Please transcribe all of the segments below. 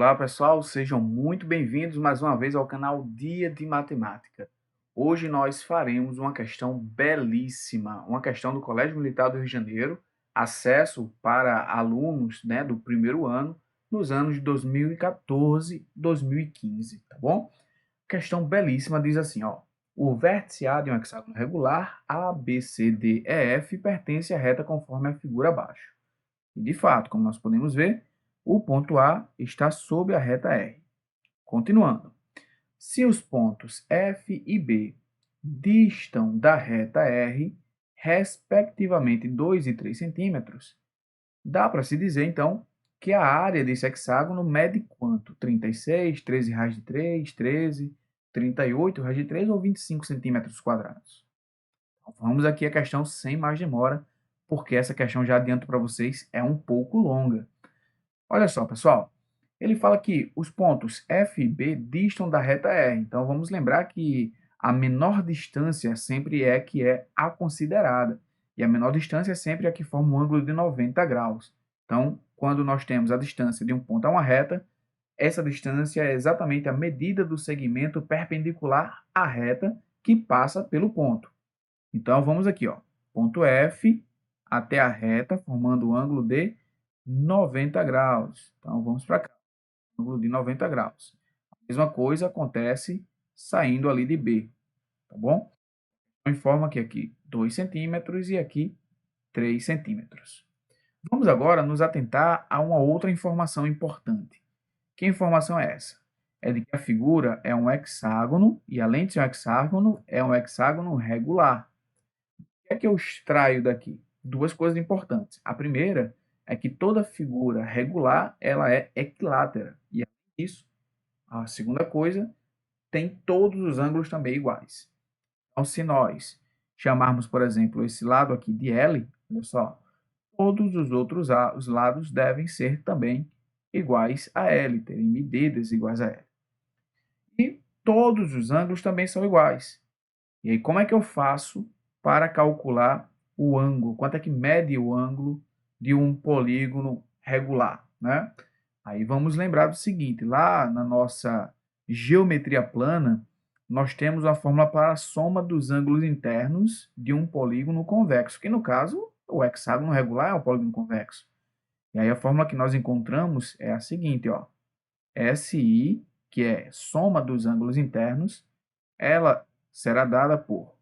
Olá pessoal, sejam muito bem-vindos mais uma vez ao canal Dia de Matemática. Hoje nós faremos uma questão belíssima, uma questão do Colégio Militar do Rio de Janeiro, acesso para alunos, do primeiro ano, nos anos de 2014, 2015, tá bom? Questão belíssima diz assim, ó: o vértice A de um hexágono regular A, B, C, D, E, F pertence à reta conforme a figura abaixo. E de fato, como nós podemos ver, o ponto A está sob a reta R. Continuando. Se os pontos F e B distam da reta R, respectivamente 2 e 3 centímetros, dá para se dizer, então, que a área desse hexágono mede quanto? 36, 13 raios de 3, 13, 38 raios de 3 ou 25 centímetros quadrados? Então, vamos aqui à questão sem mais demora, porque essa questão, já adianto para vocês, é um pouco longa. Olha só, pessoal. Ele fala que os pontos F e B distam da reta R. Então, vamos lembrar que a menor distância sempre é que é a considerada. E a menor distância é sempre a que forma um ângulo de 90 graus. Então, quando nós temos a distância de um ponto a uma reta, essa distância é exatamente a medida do segmento perpendicular à reta que passa pelo ponto. Então, vamos aqui, ó. Ponto F até a reta, formando um ângulo de 90 graus. Então, vamos para cá, ângulo de 90 graus. A mesma coisa acontece saindo ali de B, tá bom? Então, informa que aqui 2 centímetros e aqui 3 centímetros. Vamos agora nos atentar a uma outra informação importante. Que informação é essa? É de que a figura é um hexágono e, além de ser um hexágono regular. O que é que eu extraio daqui? Duas coisas importantes. A primeira é que toda figura regular ela é equilátera. E além disso, a segunda coisa, tem todos os ângulos também iguais. Então, se nós chamarmos, por exemplo, esse lado aqui de L, olha só, todos os outros os lados devem ser também iguais a L, terem medidas iguais a L. E todos os ângulos também são iguais. E aí, como é que eu faço para calcular o ângulo? Quanto é que mede o ângulo de um polígono regular, né? Aí vamos lembrar do seguinte, lá na nossa geometria plana, nós temos a fórmula para a soma dos ângulos internos de um polígono convexo, que no caso, o hexágono regular é um polígono convexo. E aí a fórmula que nós encontramos é a seguinte, ó: SI, que é soma dos ângulos internos, ela será dada por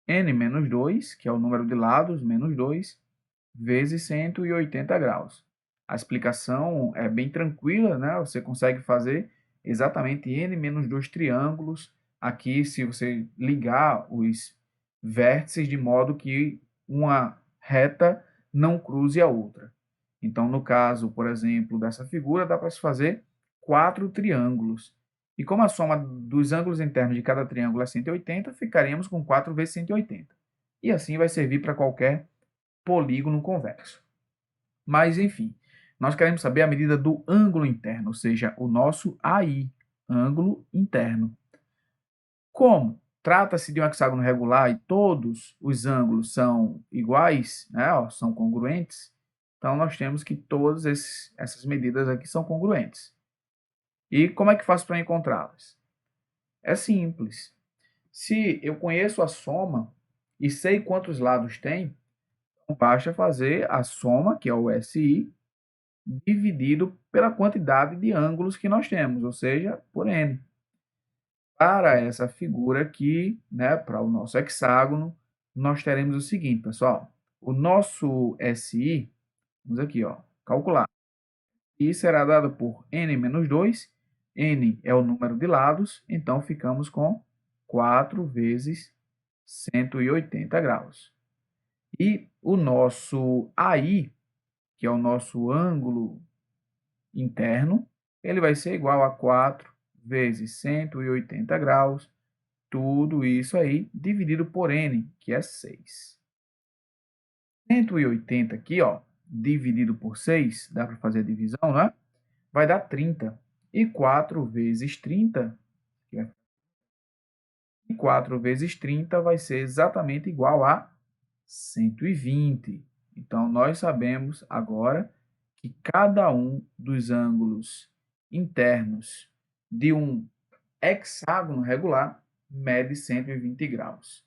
n menos 2, que é o número de lados, menos 2, vezes 180 graus. A explicação é bem tranquila, né? Você consegue fazer exatamente n menos 2 triângulos aqui, se você ligar os vértices de modo que uma reta não cruze a outra. Então, no caso, por exemplo, dessa figura, dá para se fazer 4 triângulos. E como a soma dos ângulos internos de cada triângulo é 180, ficaríamos com 4 vezes 180. E assim vai servir para qualquer polígono convexo. Mas, enfim, nós queremos saber a medida do ângulo interno, ou seja, o nosso AI, ângulo interno. Como trata-se de um hexágono regular e todos os ângulos são iguais, né, são congruentes, então nós temos que todas essas medidas aqui são congruentes. E como é que faço para encontrá-las? É simples. Se eu conheço a soma e sei quantos lados tem, então basta fazer a soma, que é o SI, dividido pela quantidade de ângulos que nós temos, ou seja, por n. Para essa figura aqui, né, para o nosso hexágono, nós teremos o seguinte, pessoal. O nosso SI, vamos aqui, ó, calcular. I será dado por n menos 2. N é o número de lados, então ficamos com 4 vezes 180 graus. E o nosso AI, que é o nosso ângulo interno, ele vai ser igual a 4 vezes 180 graus, tudo isso aí dividido por n, que é 6. 180 aqui, ó, dividido por 6, dá para fazer a divisão, né? Vai dar 30. E 4 vezes 30, e 4 vezes 30 vai ser exatamente igual a 120. Então, nós sabemos agora que cada um dos ângulos internos de um hexágono regular mede 120 graus.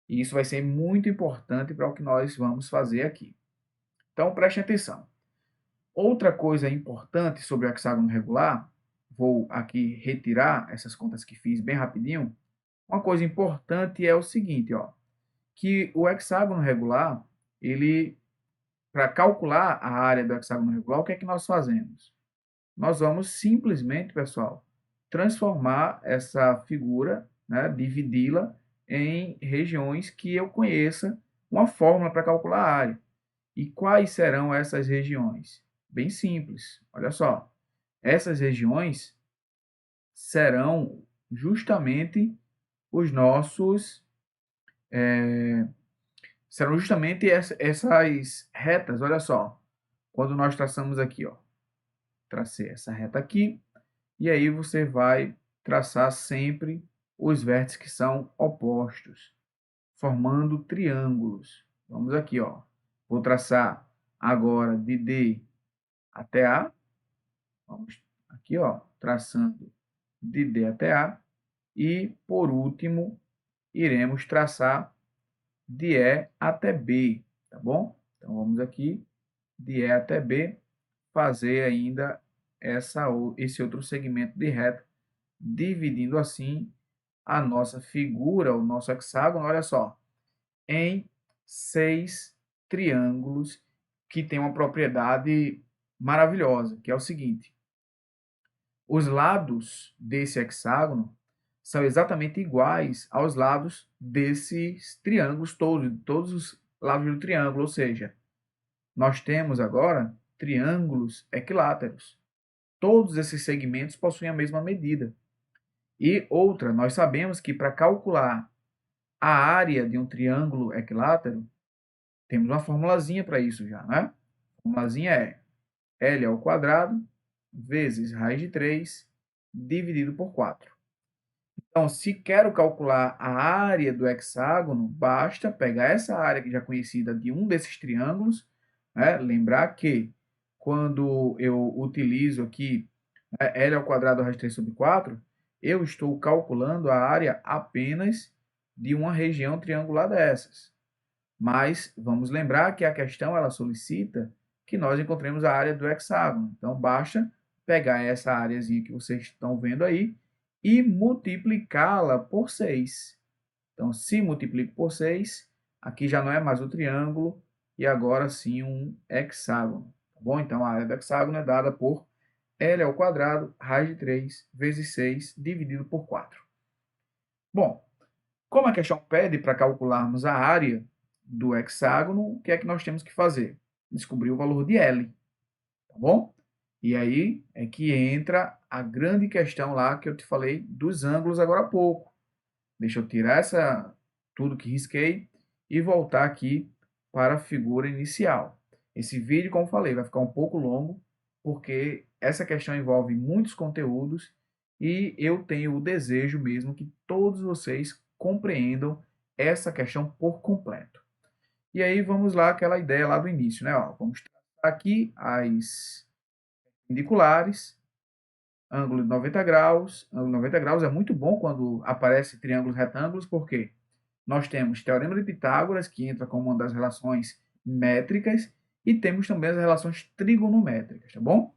E isso vai ser muito importante para o que nós vamos fazer aqui. Então, preste atenção. Outra coisa importante sobre o hexágono regular, vou aqui retirar essas contas que fiz bem rapidinho. Uma coisa importante é o seguinte, ó, que o hexágono regular, ele, para calcular a área do hexágono regular, o que é que nós fazemos? Nós vamos simplesmente, pessoal, transformar essa figura, né, dividi-la em regiões que eu conheça uma fórmula para calcular a área. E quais serão essas regiões? Bem simples, olha só. Essas regiões serão justamente os nossos, serão justamente essas retas, olha só. Quando nós traçamos aqui, ó, tracei essa reta aqui, e aí você vai traçar sempre os vértices que são opostos, formando triângulos. Vamos aqui, ó. Vou traçar agora de D até A. Vamos aqui, ó, traçando de D até A. E, por último, iremos traçar de E até B, tá bom? Então, vamos aqui, de E até B, fazer ainda esse outro segmento de reta, dividindo assim a nossa figura, o nosso hexágono, olha só, em 6 triângulos que tem uma propriedade maravilhosa, que é o seguinte: os lados desse hexágono são exatamente iguais aos lados desses triângulos todos os lados do triângulo, ou seja, nós temos agora triângulos equiláteros. Todos esses segmentos possuem a mesma medida. E outra, nós sabemos que para calcular a área de um triângulo equilátero, temos uma formulazinha para isso já, né? A formulazinha é L ao quadrado vezes raiz de 3 dividido por 4. Então, se quero calcular a área do hexágono, basta pegar essa área que já é conhecida de um desses triângulos, né? Lembrar que quando eu utilizo aqui, né, L ao quadrado raiz de 3 sobre 4, eu estou calculando a área apenas de uma região triangular dessas. Mas vamos lembrar que a questão ela solicita que nós encontremos a área do hexágono. Então, basta pegar essa áreazinha que vocês estão vendo aí e multiplicá-la por 6. Então, se multiplico por 6, aqui já não é mais um triângulo, e agora sim um hexágono. Tá bom? Então, a área do hexágono é dada por L ao quadrado, raiz de 3, vezes 6, dividido por 4. Bom, como a questão pede para calcularmos a área do hexágono, o que é que nós temos que fazer? Descobrir o valor de L, tá bom? E aí é que entra a grande questão lá que eu te falei dos ângulos agora há pouco. Deixa eu tirar tudo que risquei e voltar aqui para a figura inicial. Esse vídeo, como falei, vai ficar um pouco longo, porque essa questão envolve muitos conteúdos e eu tenho o desejo mesmo que todos vocês compreendam essa questão por completo. E aí vamos lá, aquela ideia lá do início, né? Ó, vamos traçar aqui as perpendiculares, ângulo de 90 graus. Ângulo de 90 graus é muito bom quando aparece triângulos retângulos, porque nós temos Teorema de Pitágoras, que entra como uma das relações métricas, e temos também as relações trigonométricas, tá bom?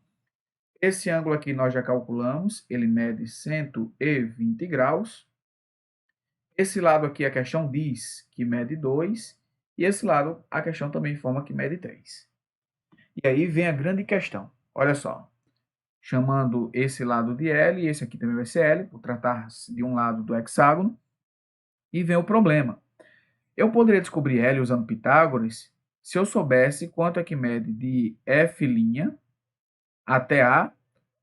Esse ângulo aqui nós já calculamos, ele mede 120 graus. Esse lado aqui a questão diz que mede 2, e esse lado a questão também informa que mede 3. E aí vem a grande questão. Olha só, chamando esse lado de L, e esse aqui também vai ser L, por tratar-se de um lado do hexágono, e vem o problema. Eu poderia descobrir L usando Pitágoras se eu soubesse quanto é que mede de F' até A,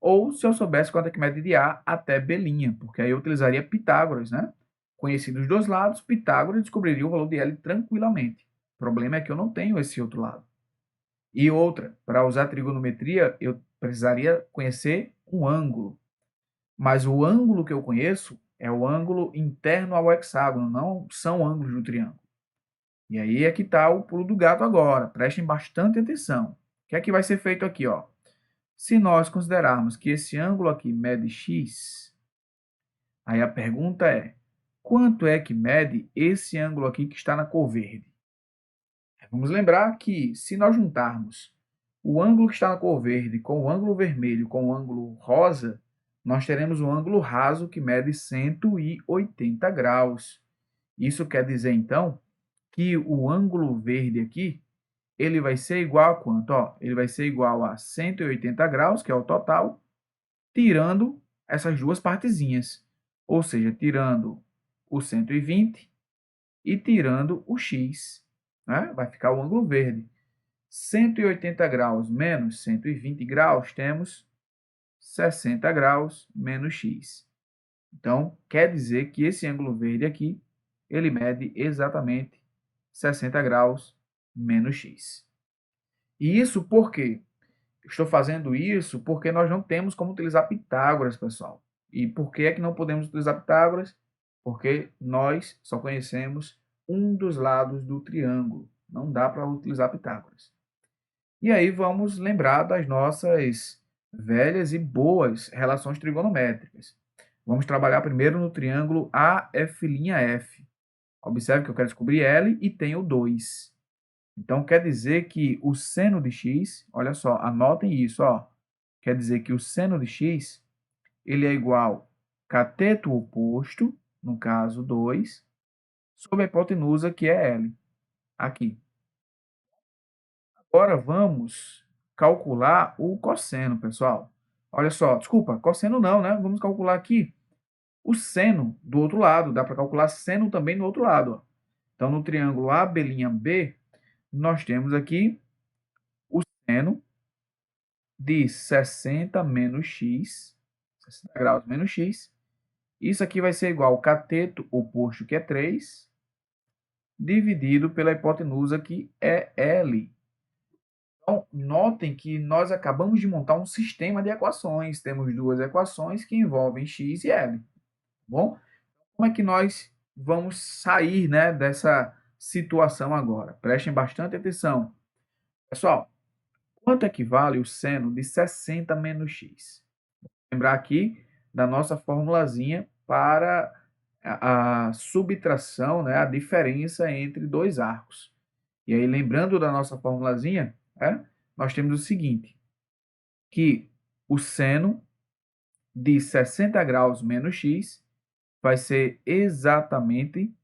ou se eu soubesse quanto é que mede de A até B', porque aí eu utilizaria Pitágoras, né? Conhecido os dois lados, Pitágoras descobriria o valor de L tranquilamente. O problema é que eu não tenho esse outro lado. E outra, para usar trigonometria, eu precisaria conhecer um ângulo. Mas o ângulo que eu conheço é o ângulo interno ao hexágono, não são ângulos do triângulo. E aí é que está o pulo do gato agora. Prestem bastante atenção. O que é que vai ser feito aqui? Ó? Se nós considerarmos que esse ângulo aqui mede x, aí a pergunta é, quanto é que mede esse ângulo aqui que está na cor verde? Vamos lembrar que se nós juntarmos o ângulo que está na cor verde com o ângulo vermelho com o ângulo rosa, nós teremos um ângulo raso que mede 180 graus. Isso quer dizer, então, que o ângulo verde aqui, ele vai ser igual a quanto? Ó, ele vai ser igual a 180 graus, que é o total, tirando essas duas partezinhas. Ou seja, tirando o 120 e tirando o x. Né? Vai ficar o ângulo verde. 180 graus menos 120 graus, temos 60 graus menos x. Então, quer dizer que esse ângulo verde aqui, ele mede exatamente 60 graus menos x. E isso por quê? Estou fazendo isso porque nós não temos como utilizar Pitágoras, pessoal. E por que é que não podemos utilizar Pitágoras? Porque nós só conhecemos um dos lados do triângulo. Não dá para utilizar Pitágoras. E aí vamos lembrar das nossas velhas e boas relações trigonométricas. Vamos trabalhar primeiro no triângulo AF'F. Observe que eu quero descobrir L e tenho 2. Então, quer dizer que o seno de x, olha só, anotem isso, ó. Quer dizer que o seno de x, ele é igual a cateto oposto, no caso 2, sobre a hipotenusa, que é L, aqui. Agora vamos calcular o cosseno, pessoal. Olha só, desculpa, cosseno não, né? Vamos calcular aqui o seno do outro lado. Dá para calcular seno também do outro lado. Ó. Então, no triângulo AB', nós temos aqui o seno de 60 menos x, 60 graus menos x. Isso aqui vai ser igual ao cateto oposto, que é 3, dividido pela hipotenusa, que é L. Então, notem que nós acabamos de montar um sistema de equações. Temos duas equações que envolvem x e L. Bom, como é que nós vamos sair, né, dessa situação agora? Prestem bastante atenção. Pessoal, quanto equivale o seno de 60 menos x? Lembrar aqui da nossa formulazinha para a subtração, né, a diferença entre dois arcos. E aí, lembrando da nossa formulazinha, nós temos o seguinte, que o seno de 60 graus menos x vai ser exatamente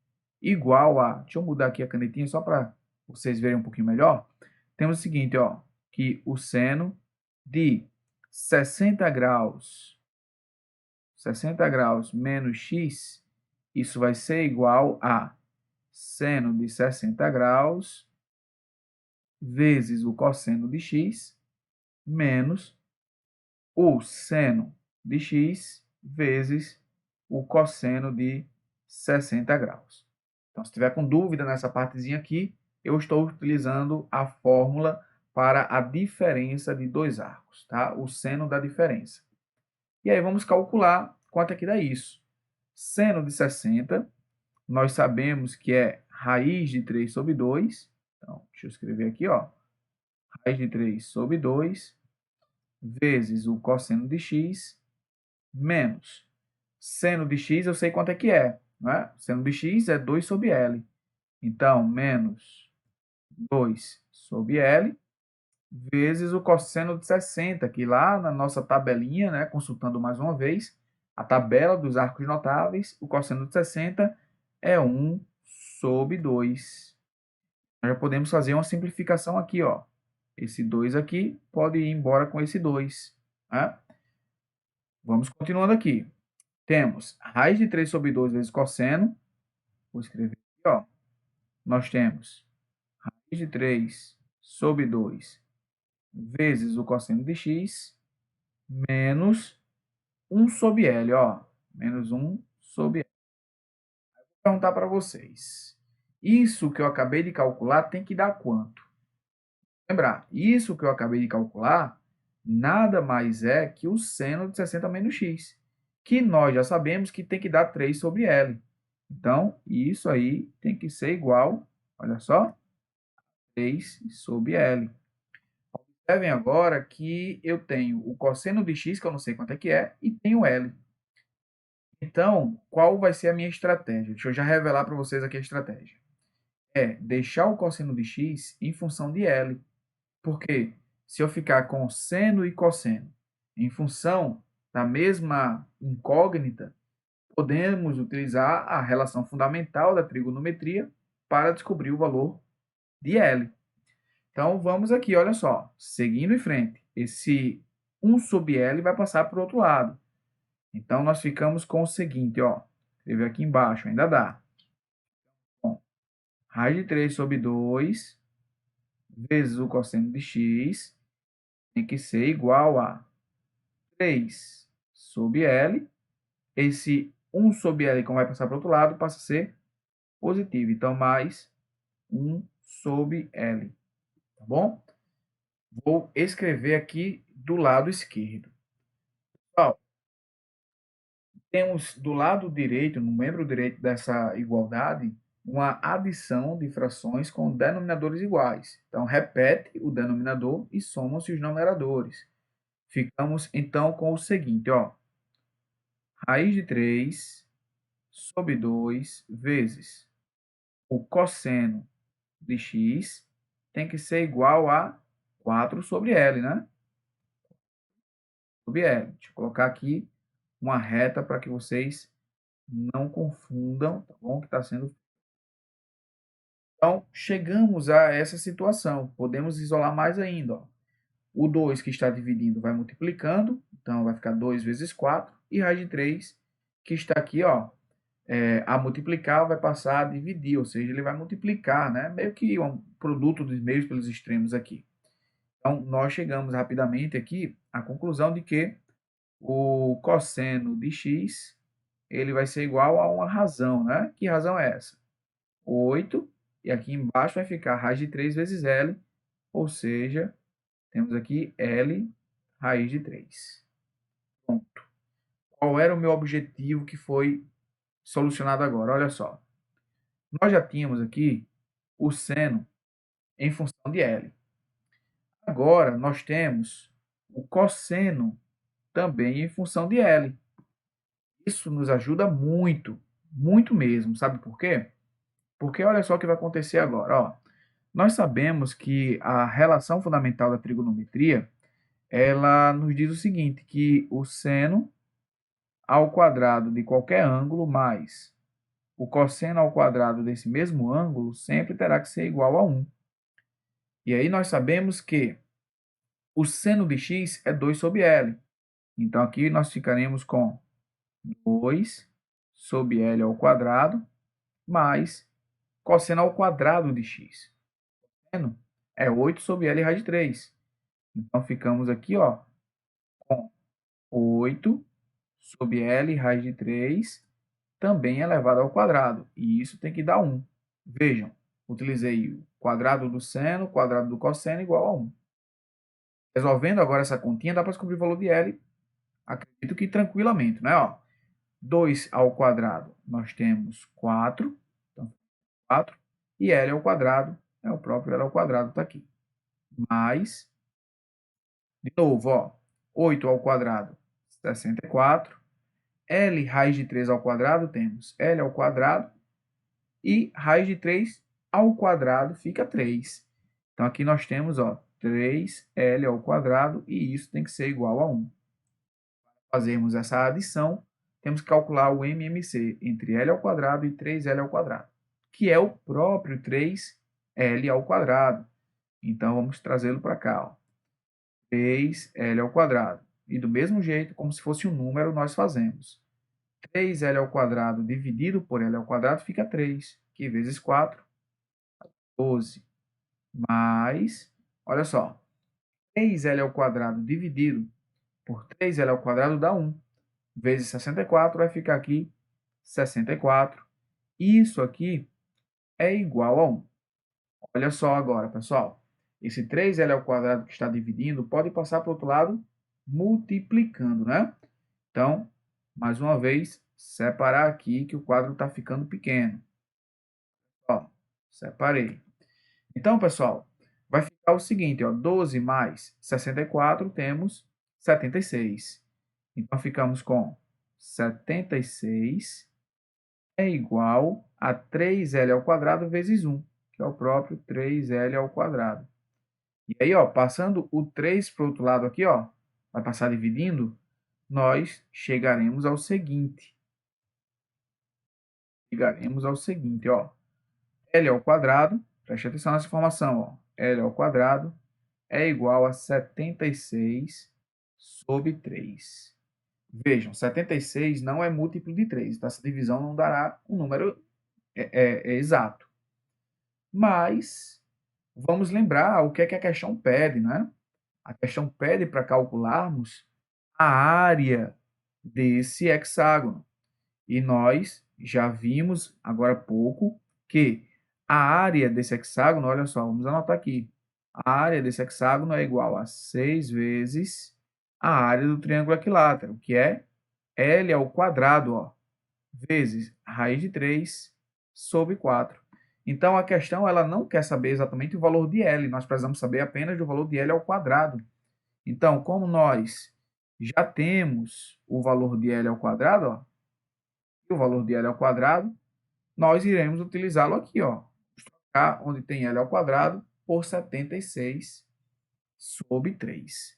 igual a... Deixa eu mudar aqui a canetinha só para vocês verem um pouquinho melhor. Temos o seguinte, ó, que o seno de 60 graus menos x, isso vai ser igual a seno de 60 graus vezes o cosseno de x menos o seno de x vezes o cosseno de 60 graus. Então, se tiver com dúvida nessa partezinha aqui, eu estou utilizando a fórmula para a diferença de dois arcos, tá? O seno da diferença. E aí vamos calcular quanto é que dá isso. Seno de 60, nós sabemos que é raiz de 3 sobre 2. Então, deixa eu escrever aqui, ó. Raiz de 3 sobre 2 vezes o cosseno de x menos seno de x, eu sei quanto é que é, né? Seno de x é 2 sobre L. Então, menos 2 sobre L vezes o cosseno de 60, que lá na nossa tabelinha, né, consultando mais uma vez, a tabela dos arcos notáveis, o cosseno de 60 é 1 sobre 2. Nós já podemos fazer uma simplificação aqui, ó. Esse 2 aqui pode ir embora com esse 2. Né? Vamos continuando aqui. Temos raiz de 3 sobre 2 vezes cosseno. Vou escrever aqui, ó. Nós temos raiz de 3 sobre 2 vezes o cosseno de x menos 1 sobre L, ó. Menos 1 sobre L. Vou perguntar para vocês. Isso que eu acabei de calcular tem que dar quanto? Lembrar, isso que eu acabei de calcular nada mais é que o seno de 60 menos x, que nós já sabemos que tem que dar 3 sobre L. Então, isso aí tem que ser igual, olha só, 3 sobre L. Observem agora que eu tenho o cosseno de x, que eu não sei quanto é que é, e tenho L. Então, qual vai ser a minha estratégia? Deixa eu já revelar para vocês aqui a estratégia. É deixar o cosseno de x em função de L. Porque se eu ficar com seno e cosseno em função da mesma incógnita, podemos utilizar a relação fundamental da trigonometria para descobrir o valor de L. Então, vamos aqui, olha só, seguindo em frente. Esse 1 sobre L vai passar para o outro lado. Então, nós ficamos com o seguinte, ó. Escrever aqui embaixo, ainda dá. Bom, raiz de 3 sobre 2 vezes o cosseno de x tem que ser igual a 3 sobre L. Esse 1 sobre L, como vai passar para o outro lado, passa a ser positivo. Então, mais 1 sobre L. Tá bom? Vou escrever aqui do lado esquerdo. Pessoal, temos do lado direito, no membro direito dessa igualdade, uma adição de frações com denominadores iguais. Então, repete o denominador e somam-se os numeradores. Ficamos, então, com o seguinte, ó. Raiz de 3 sobre 2 vezes o cosseno de x tem que ser igual a 4 sobre L, né? Sobre L. Deixa eu colocar aqui uma reta para que vocês não confundam, tá bom? Que está sendo. Então, chegamos a essa situação. Podemos isolar mais ainda, ó. O 2 que está dividindo vai multiplicando, então vai ficar 2 vezes 4. E raiz de 3, que está aqui, ó, a multiplicar, vai passar a dividir, ou seja, ele vai multiplicar, né? Meio que um produto dos meios pelos extremos aqui. Então, nós chegamos rapidamente aqui à conclusão de que o cosseno de x ele vai ser igual a uma razão, né? Que razão é essa? 8, e aqui embaixo vai ficar raiz de 3 vezes L, ou seja, temos aqui L raiz de 3. Pronto. Qual era o meu objetivo que foi solucionado agora? Olha só. Nós já tínhamos aqui o seno em função de L. Agora, nós temos o cosseno também em função de L. Isso nos ajuda muito, muito mesmo. Sabe por quê? Porque olha só o que vai acontecer agora. Ó. Nós sabemos que a relação fundamental da trigonometria, ela nos diz o seguinte, que o seno ao quadrado de qualquer ângulo mais o cosseno ao quadrado desse mesmo ângulo sempre terá que ser igual a 1. E aí nós sabemos que o seno de x é 2 sobre L. Então, aqui nós ficaremos com 2 sobre L ao quadrado mais cosseno ao quadrado de x. Cosseno é 8 sobre L raiz de 3. Então, ficamos aqui ó, com 8 sobre L raiz de 3 também elevado ao quadrado. E isso tem que dar 1. Vejam, utilizei o quadrado do seno, quadrado do cosseno igual a 1. Resolvendo agora essa continha, dá para descobrir o valor de L, acredito que tranquilamente, né? Ó, 2 ao quadrado, nós temos 4, então 4, e L ao quadrado, é o próprio L ao quadrado, está aqui. Mais, de novo, ó, 8 ao quadrado, 64, L raiz de 3 ao quadrado, temos L ao quadrado, e raiz de 3 ao quadrado fica 3. Então, aqui nós temos, ó, 3L ao quadrado, e isso tem que ser igual a 1. Para fazermos essa adição, temos que calcular o MMC entre L ao quadrado e 3L ao quadrado, que é o próprio 3L ao quadrado. Então, vamos trazê-lo para cá, ó. 3L ao quadrado. E do mesmo jeito, como se fosse um número, nós fazemos 3L ao quadrado dividido por L ao quadrado fica 3, que vezes 4, 12. Mais, olha só, 3L ao quadrado dividido por 3L ao quadrado dá 1. Vezes 64 vai ficar aqui 64. Isso aqui é igual a 1. Olha só agora, pessoal. Esse 3L ao quadrado que está dividindo pode passar para o outro lado multiplicando, né? Então, mais uma vez, separar aqui que o quadro está ficando pequeno. Ó, separei. Então, pessoal, vai ficar o seguinte, ó, 12 mais 64, temos 76. Então, ficamos com 76 é igual a 3L ao quadrado vezes 1, que é o próprio 3L ao quadrado. E aí, ó, passando o 3 para o outro lado aqui, ó, vai passar dividindo, nós chegaremos ao seguinte. Ó, L ao quadrado, preste atenção nessa informação, ó, L ao quadrado é igual a 76 sobre 3. Vejam, 76 não é múltiplo de 3, tá? Essa divisão não dará um número exato. Mas vamos lembrar o que é que a questão pede, né? A questão pede para calcularmos a área desse hexágono. E nós já vimos agora há pouco que a área desse hexágono, olha só, vamos anotar aqui. A área desse hexágono é igual a 6 vezes a área do triângulo equilátero, que é L ao quadrado, ó, vezes raiz de 3 sobre 4. Então, a questão ela não quer saber exatamente o valor de L, nós precisamos saber apenas do valor de L ao quadrado. Então, como nós já temos o valor de L ao quadrado, ó, e o valor de L ao quadrado, nós iremos utilizá-lo aqui, ó, onde tem L ao quadrado, por 76 sobre 3.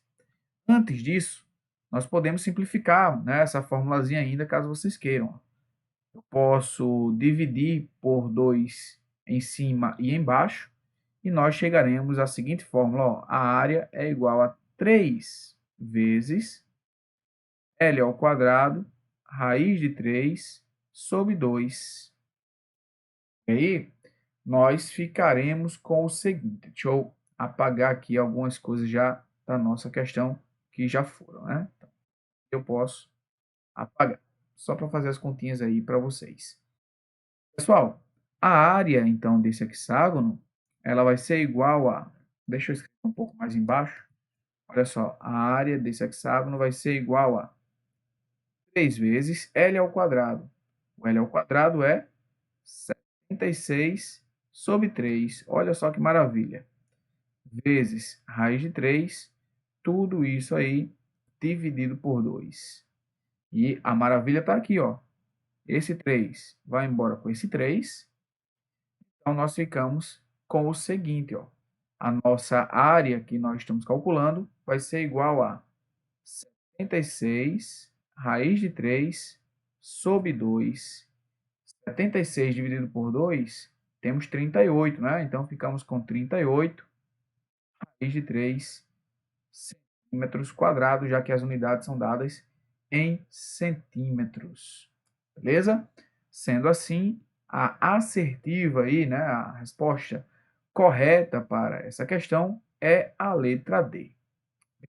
Antes disso, nós podemos simplificar, né, essa formulazinha ainda, caso vocês queiram. Eu posso dividir por 2 em cima e embaixo, e nós chegaremos à seguinte fórmula, ó, a área é igual a 3 vezes L ao quadrado, raiz de 3 sobre 2. E aí, nós ficaremos com o seguinte. Deixa eu apagar aqui algumas coisas já da nossa questão que já foram, né? Então, eu posso apagar, só para fazer as continhas aí para vocês. Pessoal, a área, então, desse hexágono, ela vai ser igual a... Deixa eu escrever um pouco mais embaixo. Olha só, a área desse hexágono vai ser igual a 3 vezes L ao quadrado. O L ao quadrado é 76 sobre 3. Olha só que maravilha. Vezes raiz de 3, tudo isso aí dividido por 2. E a maravilha está aqui, ó. Esse 3 vai embora com esse 3. Então, nós ficamos com o seguinte, ó. A nossa área que nós estamos calculando vai ser igual a 76 raiz de 3 sobre 2. 76 dividido por 2, temos 38, né? Então, ficamos com 38 raiz de 3 centímetros quadrados, já que as unidades são dadas em centímetros. Beleza? Sendo assim, a assertiva aí, né, a resposta correta para essa questão é a letra D.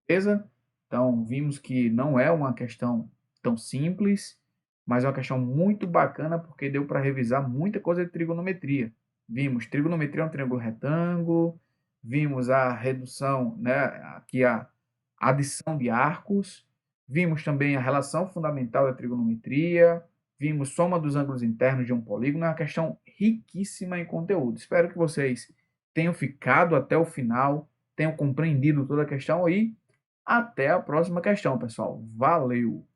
Beleza? Então, vimos que não é uma questão tão simples, mas é uma questão muito bacana porque deu para revisar muita coisa de trigonometria. Vimos trigonometria é um triângulo retângulo, vimos a redução, né, aqui a adição de arcos, vimos também a relação fundamental da trigonometria, vimos soma dos ângulos internos de um polígono, é uma questão riquíssima em conteúdo. Espero que vocês tenham ficado até o final, tenham compreendido toda a questão e até a próxima questão, pessoal. Valeu!